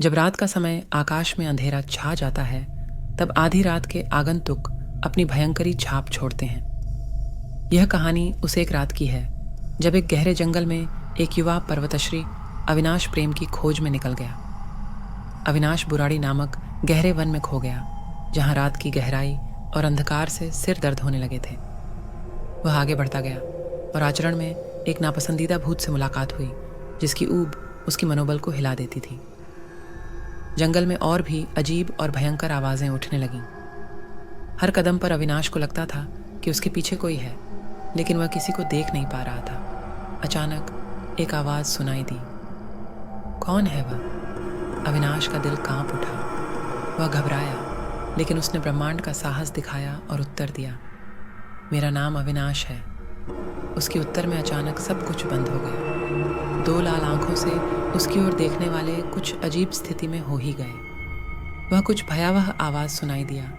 जब रात का समय आकाश में अंधेरा छा जाता है, तब आधी रात के आगंतुक अपनी भयंकरी छाप छोड़ते हैं। यह कहानी उस एक रात की है जब एक गहरे जंगल में एक युवा पर्वतश्री अविनाश प्रेम की खोज में निकल गया। अविनाश बुराड़ी नामक गहरे वन में खो गया, जहां रात की गहराई और अंधकार से सिर दर्द होने लगे थे। वह आगे बढ़ता गया और आचरण में एक नापसंदीदा भूत से मुलाकात हुई, जिसकी ऊब उसकी मनोबल को हिला देती थी। जंगल में और भी अजीब और भयंकर आवाजें उठने लगीं। हर कदम पर अविनाश को लगता था कि उसके पीछे कोई है, लेकिन वह किसी को देख नहीं पा रहा था। अचानक एक आवाज सुनाई दी। कौन है वह? अविनाश का दिल कांप उठा। वह घबराया, लेकिन उसने ब्रह्मांड का साहस दिखाया और उत्तर दिया, मेरा नाम अविनाश है। उसके उत्तर में अचानक सब कुछ बंद हो गया। दो लाल आंखों से उसकी ओर देखने वाले कुछ अजीब स्थिति में हो ही गए। वह कुछ भयावह आवाज सुनाई दिया,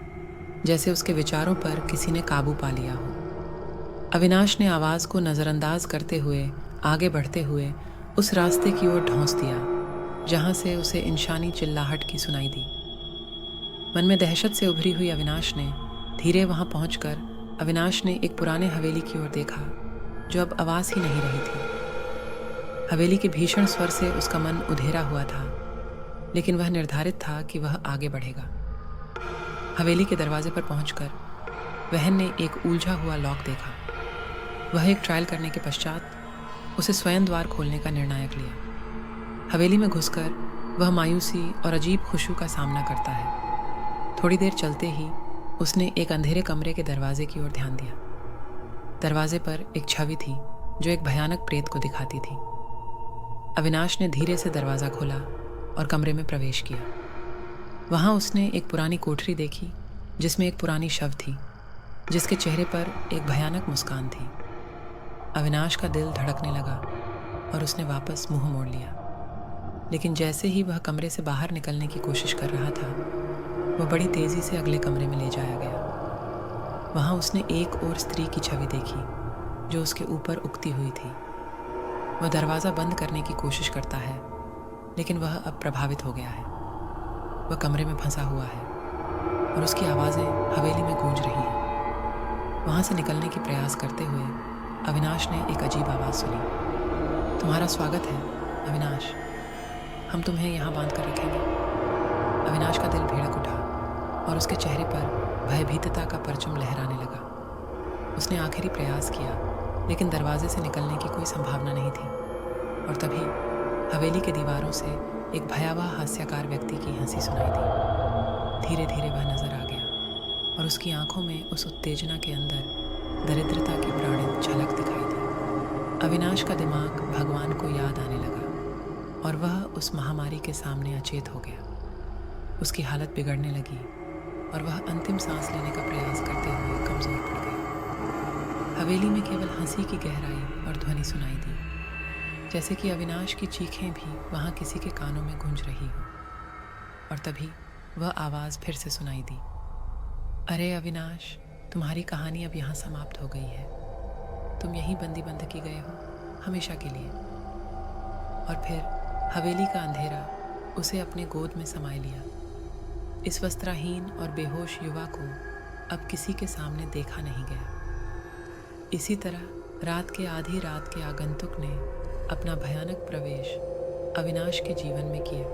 जैसे उसके विचारों पर किसी ने काबू पा लिया हो। अविनाश ने आवाज को नजरअंदाज करते हुए आगे बढ़ते हुए उस रास्ते की ओर धौंस दिया, जहां से उसे इंसानी चिल्लाहट की सुनाई दी। मन में दहशत से उभरी हुई अविनाश ने धीरे वहां पहुंचकर अविनाश ने एक पुराने हवेली की ओर देखा, जो अब आवाज ही नहीं रही थी। हवेली के भीषण स्वर से उसका मन उधेरा हुआ था, लेकिन वह निर्धारित था कि वह आगे बढ़ेगा। हवेली के दरवाजे पर पहुंचकर वहन ने एक उलझा हुआ लॉक देखा। वह एक ट्रायल करने के पश्चात उसे स्वयं द्वार खोलने का निर्णय लिया। हवेली में घुसकर वह मायूसी और अजीब खुशबू का सामना करता है। थोड़ी देर चलते ही उसने एक अंधेरे कमरे के दरवाजे की ओर ध्यान दिया। दरवाजे पर एक छवि थी जो एक भयानक प्रेत को दिखाती थी। अविनाश ने धीरे से दरवाजा खोला और कमरे में प्रवेश किया। वहां उसने एक पुरानी कोठरी देखी, जिसमें एक पुरानी शव थी, जिसके चेहरे पर एक भयानक मुस्कान थी। अविनाश का दिल धड़कने लगा और उसने वापस मुंह मोड़ लिया। लेकिन जैसे ही वह कमरे से बाहर निकलने की कोशिश कर रहा था, वह बड़ी तेजी से अगले कमरे में ले जाया गया। वहां उसने एक और स्त्री की छवि देखी, जो उसके ऊपर उगती हुई थी। वह दरवाज़ा बंद करने की कोशिश करता है, लेकिन वह अब प्रभावित हो गया है। वह कमरे में फंसा हुआ है और उसकी आवाज़ें हवेली में गूंज रही हैं। वहाँ से निकलने की प्रयास करते हुए अविनाश ने एक अजीब आवाज़ सुनी। तुम्हारा स्वागत है अविनाश, हम तुम्हें यहाँ बांध कर रखेंगे। अविनाश का दिल भीड़क उठा और उसके चेहरे पर भयभीतता का परचम लहराने लगा। उसने आखिरी प्रयास किया, लेकिन दरवाजे से निकलने की कोई संभावना नहीं थी। और तभी हवेली के दीवारों से एक भयावह हास्यकार व्यक्ति की हंसी सुनाई दी। धीरे धीरे वह नजर आ गया और उसकी आंखों में उस उत्तेजना के अंदर दरिद्रता की प्राणित झलक दिखाई दी। अविनाश का दिमाग भगवान को याद आने लगा और वह उस महामारी के सामने अचेत हो गया। उसकी हालत बिगड़ने लगी और वह अंतिम सांस लेने का प्रयास करते हुए कमजोर पड़ गया। हवेली में केवल हंसी की गहराई और ध्वनि सुनाई दी, जैसे कि अविनाश की चीखें भी वहां किसी के कानों में गूंज रही हो। और तभी वह आवाज फिर से सुनाई दी, अरे अविनाश, तुम्हारी कहानी अब यहाँ समाप्त हो गई है। तुम यहीं बंद की गए हो हमेशा के लिए। और फिर हवेली का अंधेरा उसे अपने गोद में समाये लिया। इस वस्त्रहीन और बेहोश युवा को अब किसी के सामने देखा नहीं गया। इसी तरह रात के आधी रात के आगंतुक ने अपना भयानक प्रवेश अविनाश के जीवन में किया।